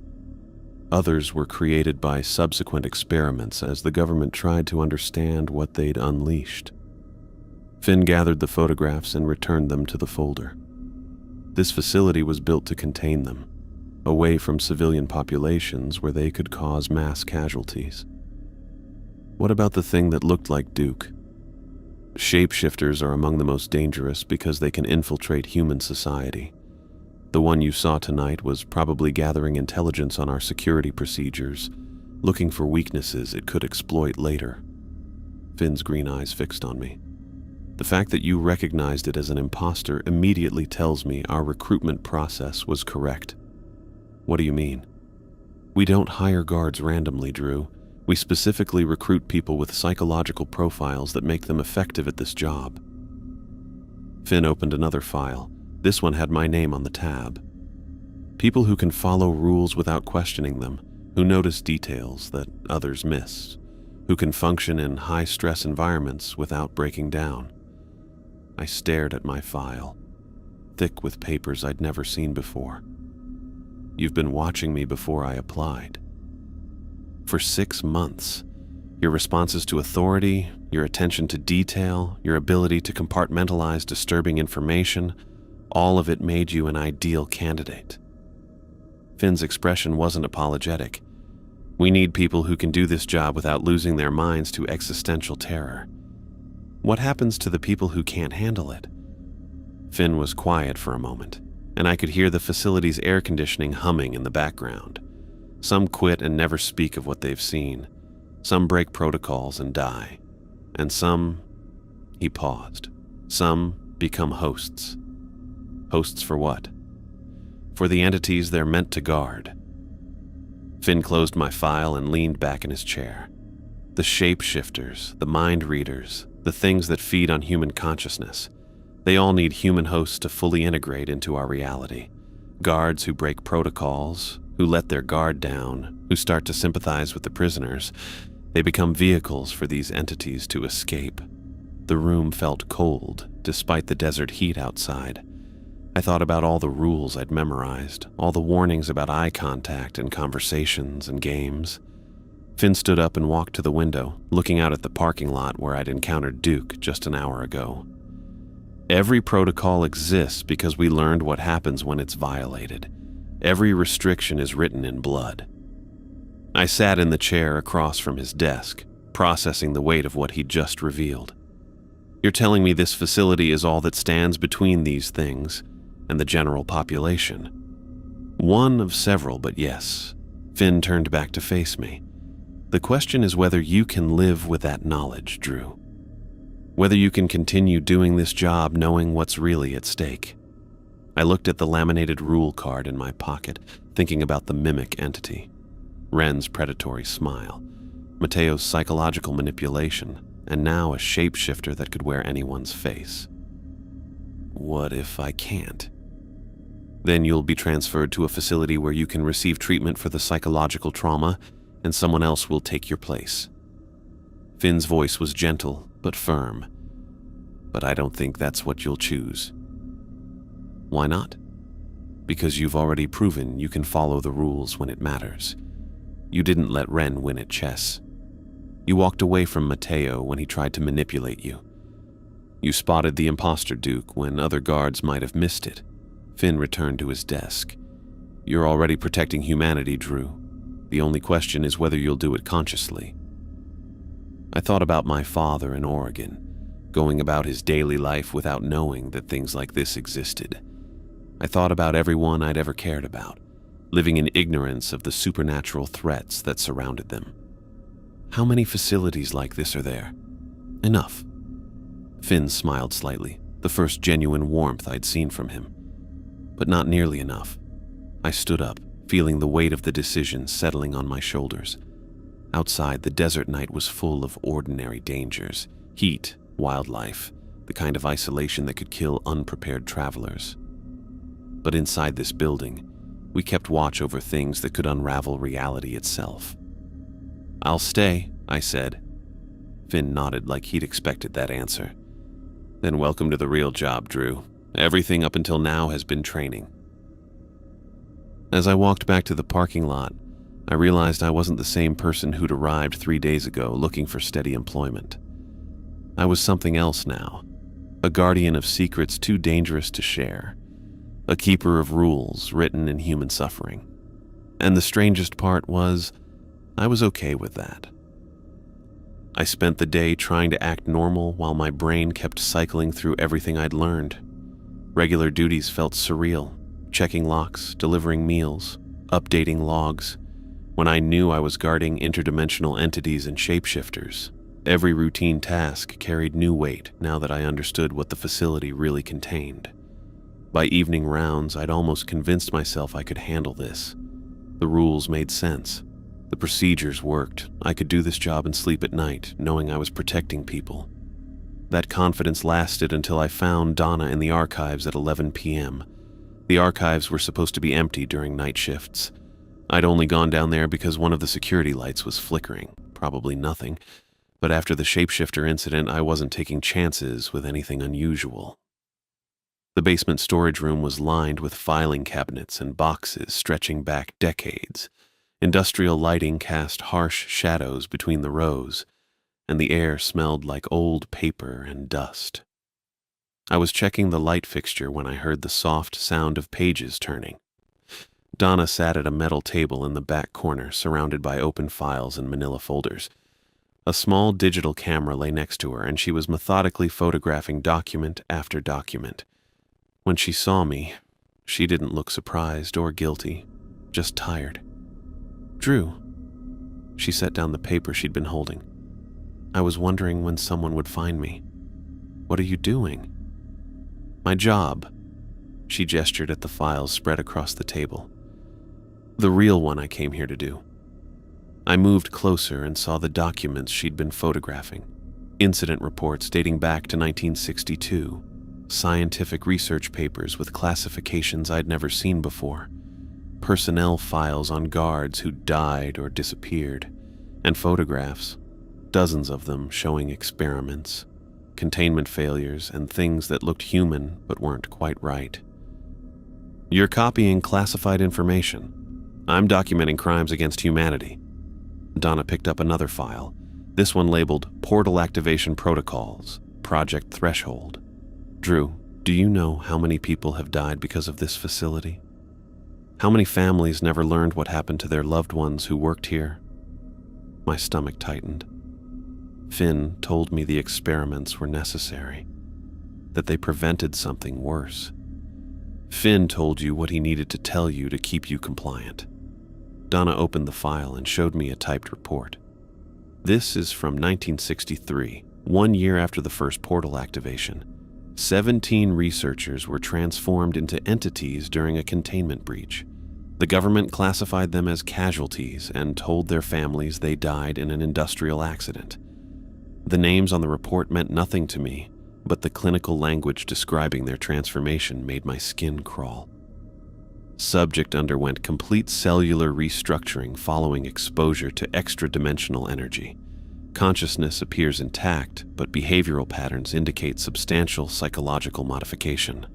S1: Others were created by subsequent experiments as the government tried to understand what they'd unleashed. Finn gathered the photographs and returned them to the folder. This facility was built to contain them, away from civilian populations where they could cause mass casualties. What about the thing that looked like Duke? Shapeshifters are among the most dangerous because they can infiltrate human society. The one you saw tonight was probably gathering intelligence on our security procedures, looking for weaknesses it could exploit later. Finn's green eyes fixed on me. The fact that you recognized it as an imposter immediately tells me our recruitment process was correct. What do you mean? We don't hire guards randomly, Drew. We specifically recruit people with psychological profiles that make them effective at this job. Finn opened another file. This one had my name on the tab. People who can follow rules without questioning them, who notice details that others miss, who can function in high-stress environments without breaking down. I stared at my file, thick with papers I'd never seen before. You've been watching me before I applied. For 6 months, your responses to authority, your attention to detail, your ability to compartmentalize disturbing information, all of it made you an ideal candidate. Finn's expression wasn't apologetic. We need people who can do this job without losing their minds to existential terror. What happens to the people who can't handle it? Finn was quiet for a moment, and I could hear the facility's air conditioning humming in the background. Some quit and never speak of what they've seen. Some break protocols and die. And some, he paused, some become hosts. Hosts for what? For the entities they're meant to guard. Finn closed my file and leaned back in his chair. The shapeshifters, the mind readers, the things that feed on human consciousness, they all need human hosts to fully integrate into our reality. Guards who break protocols, who let their guard down, who start to sympathize with the prisoners. They become vehicles for these entities to escape. The room felt cold, despite the desert heat outside. I thought about all the rules I'd memorized, all the warnings about eye contact and conversations and games. Finn stood up and walked to the window, looking out at the parking lot where I'd encountered Duke just an hour ago. Every protocol exists because we learned what happens when it's violated. Every restriction is written in blood. I sat in the chair across from his desk, processing the weight of what he'd just revealed. You're telling me this facility is all that stands between these things and the general population? One of several, but yes. Finn turned back to face me. The question is whether you can live with that knowledge, Drew. Whether you can continue doing this job knowing what's really at stake. I looked at the laminated rule card in my pocket, thinking about the mimic entity. Ren's predatory smile, Mateo's psychological manipulation, and now a shapeshifter that could wear anyone's face. What if I can't? Then you'll be transferred to a facility where you can receive treatment for the psychological trauma, and someone else will take your place. Finn's voice was gentle but firm. But I don't think that's what you'll choose. Why not? Because you've already proven you can follow the rules when it matters. You didn't let Ren win at chess. You walked away from Mateo when he tried to manipulate you. You spotted the imposter Duke when other guards might have missed it. Finn returned to his desk. You're already protecting humanity, Drew. The only question is whether you'll do it consciously. I thought about my father in Oregon, going about his daily life without knowing that things like this existed. I thought about everyone I'd ever cared about, living in ignorance of the supernatural threats that surrounded them. How many facilities like this are there? Enough. Finn smiled slightly, the first genuine warmth I'd seen from him. But not nearly enough. I stood up, feeling the weight of the decision settling on my shoulders. Outside, the desert night was full of ordinary dangers, heat, wildlife, the kind of isolation that could kill unprepared travelers. But inside this building, we kept watch over things that could unravel reality itself. "I'll stay," I said. Finn nodded like he'd expected that answer. "Then welcome to the real job, Drew. Everything up until now has been training." As I walked back to the parking lot, I realized I wasn't the same person who'd arrived 3 days ago looking for steady employment. I was something else now, a guardian of secrets too dangerous to share, a keeper of rules written in human suffering. And the strangest part was, I was okay with that. I spent the day trying to act normal while my brain kept cycling through everything I'd learned. Regular duties felt surreal, checking locks, delivering meals, updating logs. When I knew I was guarding interdimensional entities and shapeshifters, every routine task carried new weight now that I understood what the facility really contained. By evening rounds, I'd almost convinced myself I could handle this. The rules made sense. The procedures worked. I could do this job and sleep at night, knowing I was protecting people. That confidence lasted until I found Donna in the archives at 11 p.m. The archives were supposed to be empty during night shifts. I'd only gone down there because one of the security lights was flickering, probably nothing. But after the shapeshifter incident, I wasn't taking chances with anything unusual. The basement storage room was lined with filing cabinets and boxes stretching back decades. Industrial lighting cast harsh shadows between the rows, and the air smelled like old paper and dust. I was checking the light fixture when I heard the soft sound of pages turning. Donna sat at a metal table in the back corner, surrounded by open files and manila folders. A small digital camera lay next to her, and she was methodically photographing document after document. When she saw me, she didn't look surprised or guilty, just tired. "Drew." She set down the paper she'd been holding. "I was wondering when someone would find me. What are you doing?" "My job." She gestured at the files spread across the table. "The real one I came here to do." I moved closer and saw the documents she'd been photographing. Incident reports dating back to 1962. Scientific research papers with classifications I'd never seen before. Personnel files on guards who died or disappeared. And photographs, dozens of them showing experiments, containment failures, and things that looked human but weren't quite right. "You're copying classified information. I'm documenting crimes against humanity." Donna picked up another file, this one labeled Portal Activation Protocols, Project Threshold. "Drew, do you know how many people have died because of this facility? How many families never learned what happened to their loved ones who worked here?" My stomach tightened. Finn told me the experiments were necessary, that they prevented something worse. Finn told you what he needed to tell you to keep you compliant. Donna opened the file and showed me a typed report. This is from 1963, 1 year after the first portal activation. 17 researchers were transformed into entities during a containment breach. The government classified them as casualties and told their families they died in an industrial accident. The names on the report meant nothing to me, but the clinical language describing their transformation made my skin crawl. Subject underwent complete cellular restructuring following exposure to extra-dimensional energy. Consciousness appears intact, but behavioral patterns indicate substantial psychological modification.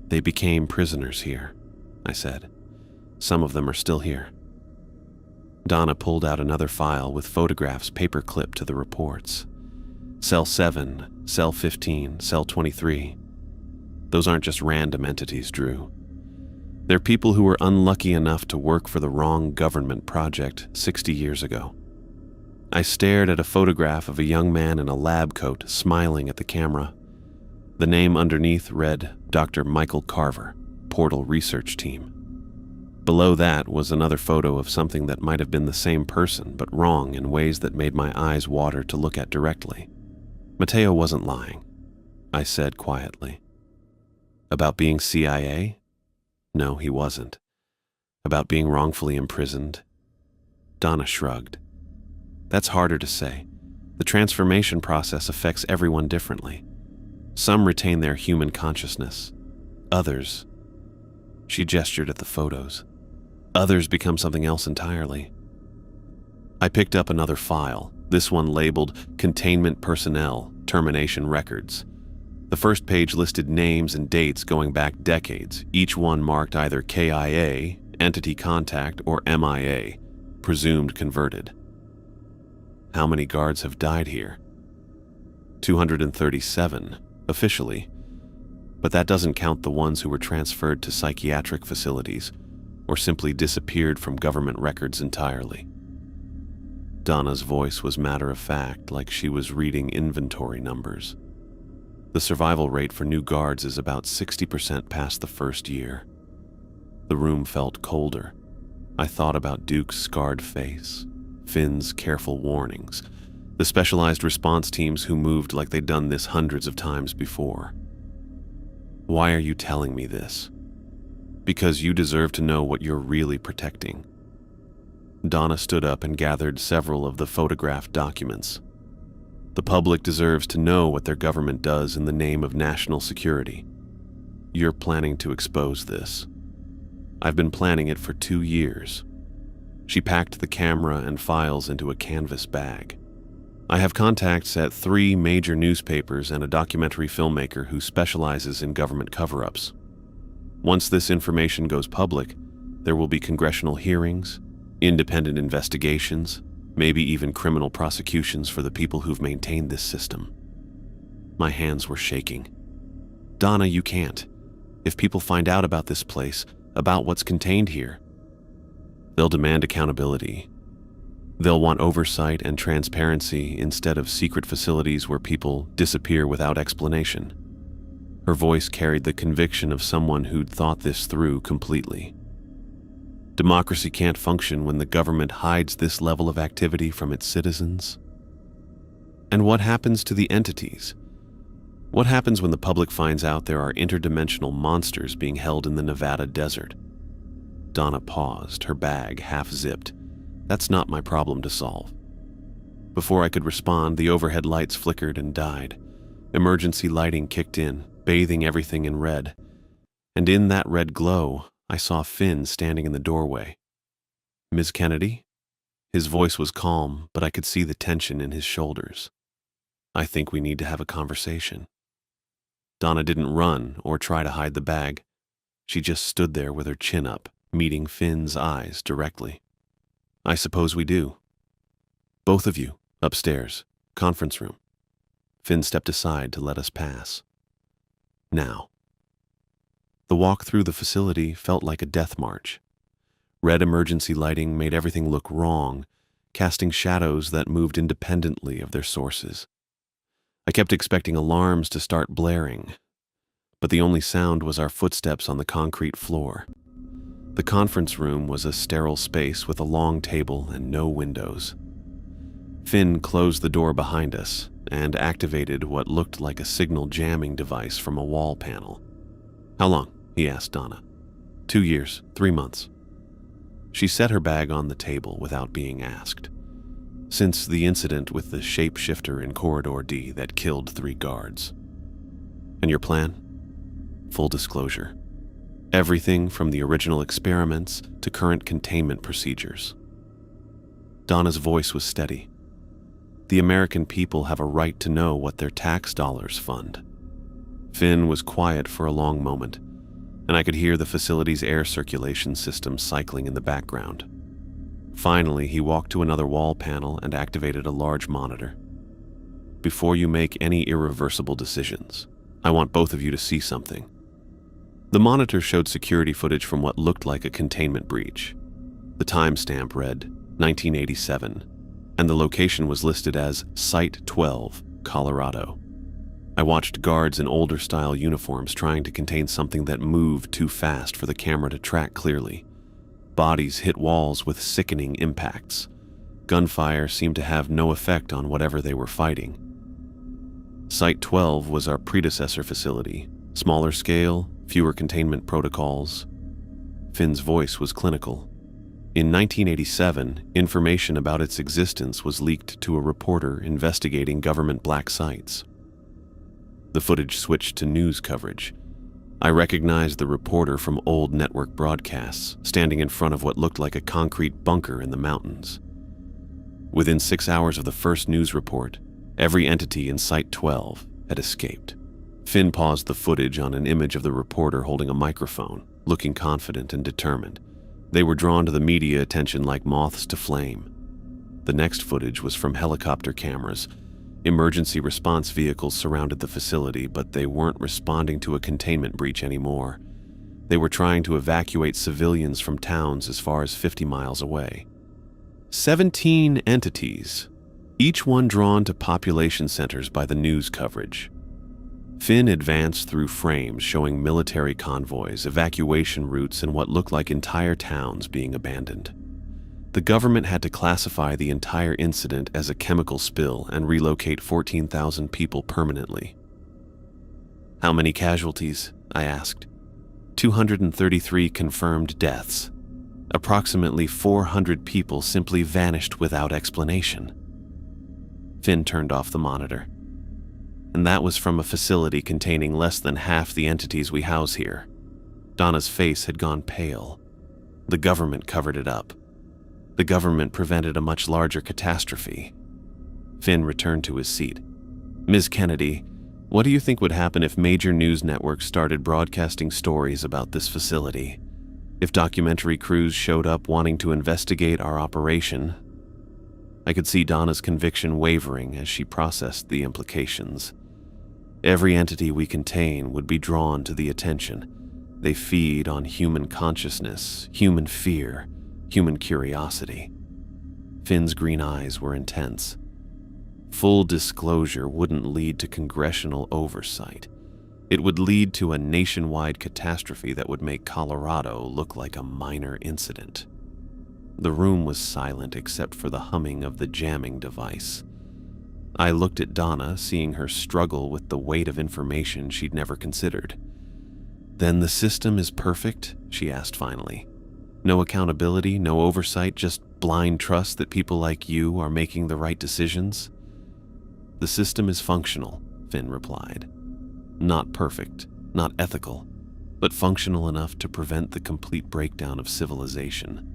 S1: "They became prisoners here," I said. "Some of them are still here." Donna pulled out another file with photographs paper-clipped to the reports. Cell 7, Cell 15, Cell 23. Those aren't just random entities, Drew. They're people who were unlucky enough to work for the wrong government project 60 years ago. I stared at a photograph of a young man in a lab coat smiling at the camera. The name underneath read Dr. Michael Carver, Portal Research Team. Below that was another photo of something that might have been the same person, but wrong in ways that made my eyes water to look at directly. Mateo wasn't lying, I said quietly. About being CIA? No, he wasn't. About being wrongfully imprisoned? Donna shrugged. That's harder to say. The transformation process affects everyone differently. Some retain their human consciousness. Others, she gestured at the photos, others become something else entirely. I picked up another file, this one labeled Containment Personnel, Termination Records. The first page listed names and dates going back decades, each one marked either KIA, Entity Contact, or MIA, presumed converted. How many guards have died here? 237, officially. But that doesn't count the ones who were transferred to psychiatric facilities or simply disappeared from government records entirely. Donna's voice was matter-of-fact, like she was reading inventory numbers. The survival rate for new guards is about 60% past the first year. The room felt colder. I thought about Duke's scarred face, Finn's careful warnings, the specialized response teams who moved like they'd done this hundreds of times before. Why are you telling me this? Because you deserve to know what you're really protecting. Donna stood up and gathered several of the photographed documents. The public deserves to know what their government does in the name of national security. You're planning to expose this. I've been planning it for 2 years. She packed the camera and files into a canvas bag. I have contacts at 3 major newspapers and a documentary filmmaker who specializes in government cover-ups. Once this information goes public, there will be congressional hearings, independent investigations, maybe even criminal prosecutions for the people who've maintained this system. My hands were shaking. Donna, you can't. If people find out about this place, about what's contained here, they'll demand accountability. They'll want oversight and transparency instead of secret facilities where people disappear without explanation. Her voice carried the conviction of someone who'd thought this through completely. Democracy can't function when the government hides this level of activity from its citizens. And what happens to the entities? What happens when the public finds out there are interdimensional monsters being held in the Nevada desert? Donna paused, her bag half-zipped. That's not my problem to solve. Before I could respond, the overhead lights flickered and died. Emergency lighting kicked in, bathing everything in red. And in that red glow, I saw Finn standing in the doorway. Ms. Kennedy? His voice was calm, but I could see the tension in his shoulders. I think we need to have a conversation. Donna didn't run or try to hide the bag. She just stood there with her chin up, meeting Finn's eyes directly. I suppose we do. Both of you, upstairs, conference room. Finn stepped aside to let us pass. Now. The walk through the facility felt like a death march. Red emergency lighting made everything look wrong, casting shadows that moved independently of their sources. I kept expecting alarms to start blaring, but the only sound was our footsteps on the concrete floor. The conference room was a sterile space with a long table and no windows. Finn closed the door behind us and activated what looked like a signal jamming device from a wall panel. How long? He asked Donna. 2 years, 3 months. She set her bag on the table without being asked. Since the incident with the shapeshifter in Corridor D that killed 3 guards. And your plan? Full disclosure. Everything from the original experiments to current containment procedures. Donna's voice was steady. The American people have a right to know what their tax dollars fund. Finn was quiet for a long moment, and I could hear the facility's air circulation system cycling in the background. Finally, he walked to another wall panel and activated a large monitor. Before you make any irreversible decisions, I want both of you to see something. The monitor showed security footage from what looked like a containment breach. The timestamp read 1987, and the location was listed as Site 12, Colorado. I watched guards in older-style uniforms trying to contain something that moved too fast for the camera to track clearly. bodies hit walls with sickening impacts. Gunfire seemed to have no effect on whatever they were fighting. Site 12 was our predecessor facility. Smaller scale, fewer containment protocols. Finn's voice was clinical. In 1987, information about its existence was leaked to a reporter investigating government black sites. The footage switched to news coverage. I recognized the reporter from old network broadcasts, standing in front of what looked like a concrete bunker in the mountains. Within 6 hours of the first news report, every entity in Site 12 had escaped. Finn paused the footage on an image of the reporter holding a microphone, looking confident and determined. They were drawn to the media attention like moths to flame. The next footage was from helicopter cameras. Emergency response vehicles surrounded the facility, but they weren't responding to a containment breach anymore. They were trying to evacuate civilians from towns as far as 50 miles away. 17 entities, each one drawn to population centers by the news coverage. Finn advanced through frames showing military convoys, evacuation routes, and what looked like entire towns being abandoned. The government had to classify the entire incident as a chemical spill and relocate 14,000 people permanently. "How many casualties?" I asked. 233 confirmed deaths. Approximately 400 people simply vanished without explanation. Finn turned off the monitor. "And that was from a facility containing less than half the entities we house here." Donna's face had gone pale. The government covered it up. The government prevented a much larger catastrophe. Finn returned to his seat. "Ms. Kennedy, what do you think would happen if major news networks started broadcasting stories about this facility? If documentary crews showed up wanting to investigate our operation?" I could see Donna's conviction wavering as she processed the implications. Every entity we contain would be drawn to the attention. They feed on human consciousness, human fear, human curiosity. Finn's green eyes were intense. Full disclosure wouldn't lead to congressional oversight. It would lead to a nationwide catastrophe that would make Colorado look like a minor incident. The room was silent except for the humming of the jamming device. I looked at Donna, seeing her struggle with the weight of information she'd never considered. "Then the system is perfect?" she asked finally. "No accountability, no oversight, just blind trust that people like you are making the right decisions?" "The system is functional," Finn replied. "Not perfect, not ethical, but functional enough to prevent the complete breakdown of civilization."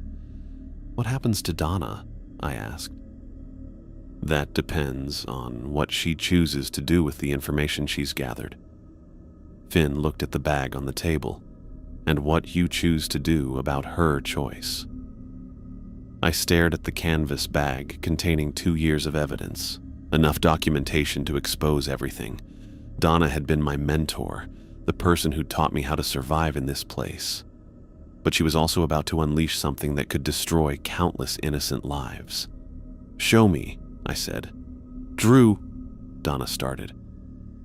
S1: "What happens to Donna?" I asked. "That depends on what she chooses to do with the information she's gathered." Finn looked at the bag on the table, "And what you choose to do about her choice." I stared at the canvas bag containing 2 years of evidence, enough documentation to expose everything. Donna had been my mentor, the person who taught me how to survive in this place. But she was also about to unleash something that could destroy countless innocent lives. "Show me," I said. "Drew," Donna started.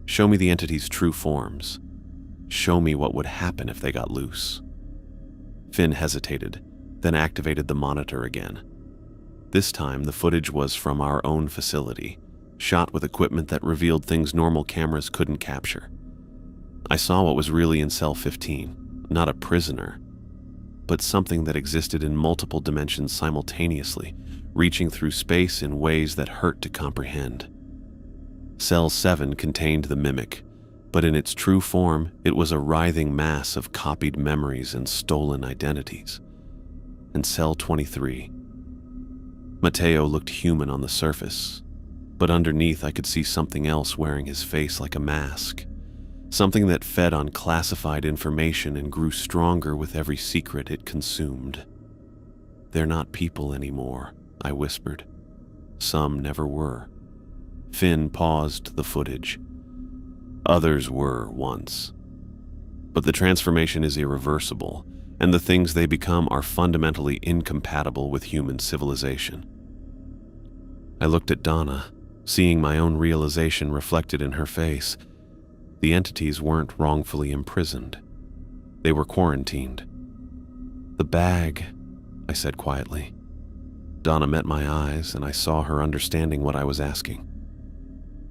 S1: "Show me the entity's true forms. Show me what would happen if they got loose." Finn hesitated, then activated the monitor again. This time, the footage was from our own facility, shot with equipment that revealed things normal cameras couldn't capture. I saw what was really in Cell 15, not a prisoner, but something that existed in multiple dimensions simultaneously, reaching through space in ways that hurt to comprehend. Cell 7 contained the mimic, but in its true form, it was a writhing mass of copied memories and stolen identities. And Cell 23. Mateo looked human on the surface, but underneath I could see something else wearing his face like a mask. Something that fed on classified information and grew stronger with every secret it consumed. "They're not people anymore," I whispered. "Some never were." Finn paused the footage. "Others were once. But the transformation is irreversible, and the things they become are fundamentally incompatible with human civilization." I looked at Donna, seeing my own realization reflected in her face. The entities weren't wrongfully imprisoned. They were quarantined. The bag, I said quietly. Donna met my eyes, and I saw her understanding what I was asking.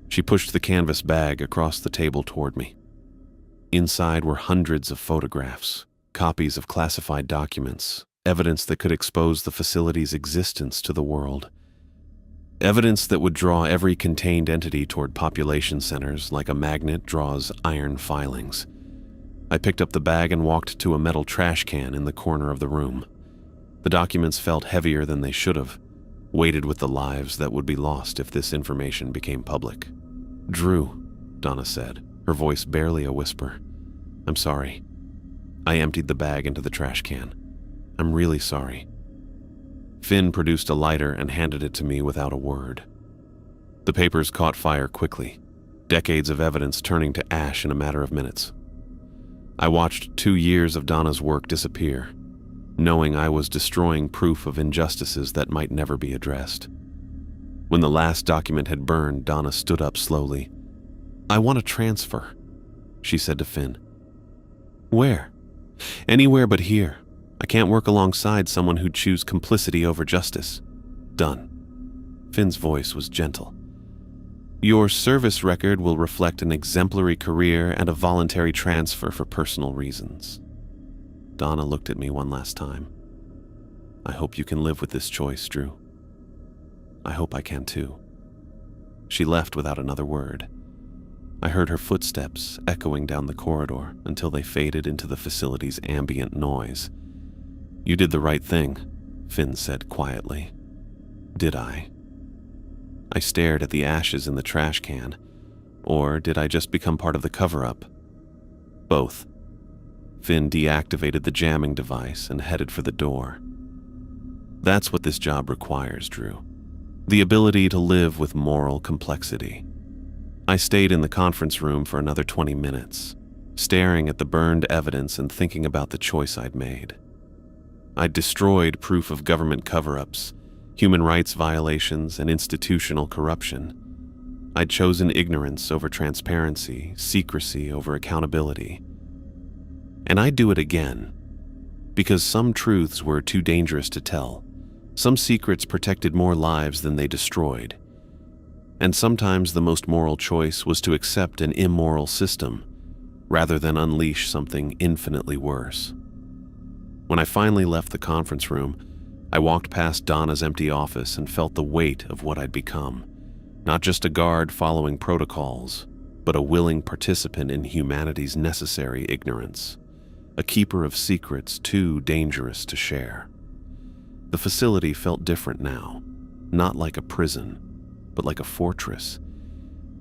S1: She pushed the canvas bag across the table toward me. Inside were hundreds of photographs, copies of classified documents, evidence that could expose the facility's existence to the world. Evidence that would draw every contained entity toward population centers like a magnet draws iron filings. I picked up the bag and walked to a metal trash can in the corner of the room. The documents felt heavier than they should have, weighted with the lives that would be lost if this information became public. "Drew," Donna said, her voice barely a whisper. "I'm sorry." I emptied the bag into the trash can. "I'm really sorry." Finn produced a lighter and handed it to me without a word. The papers caught fire quickly, decades of evidence turning to ash in a matter of minutes. I watched 2 years of Donna's work disappear, knowing I was destroying proof of injustices that might never be addressed. When the last document had burned, Donna stood up slowly. "I want a transfer," she said to Finn. "Where?" "Anywhere but here. I can't work alongside someone who'd choose complicity over justice." "Done." Finn's voice was gentle. "Your service record will reflect an exemplary career and a voluntary transfer for personal reasons." Donna looked at me one last time. "I hope you can live with this choice, Drew." "I hope I can too." She left without another word. I heard her footsteps echoing down the corridor until they faded into the facility's ambient noise. "You did the right thing," Finn said quietly. Did I? I stared at the ashes in the trash can. Or did I just become part of the cover-up? Both. Finn deactivated the jamming device and headed for the door. That's what this job requires, Drew. The ability to live with moral complexity. I stayed in the conference room for another 20 minutes, staring at the burned evidence and thinking about the choice I'd made. I'd destroyed proof of government cover-ups, human rights violations, and institutional corruption. I'd chosen ignorance over transparency, secrecy over accountability. And I'd do it again, because some truths were too dangerous to tell. Some secrets protected more lives than they destroyed. And sometimes the most moral choice was to accept an immoral system, rather than unleash something infinitely worse. When I finally left the conference room, I walked past Donna's empty office and felt the weight of what I'd become. Not just a guard following protocols, but a willing participant in humanity's necessary ignorance. A keeper of secrets too dangerous to share. The facility felt different now, not like a prison, but like a fortress.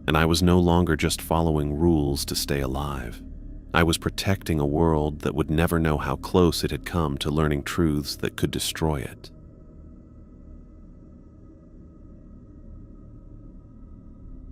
S1: And I was no longer just following rules to stay alive. I was protecting a world that would never know how close it had come to learning truths that could destroy it.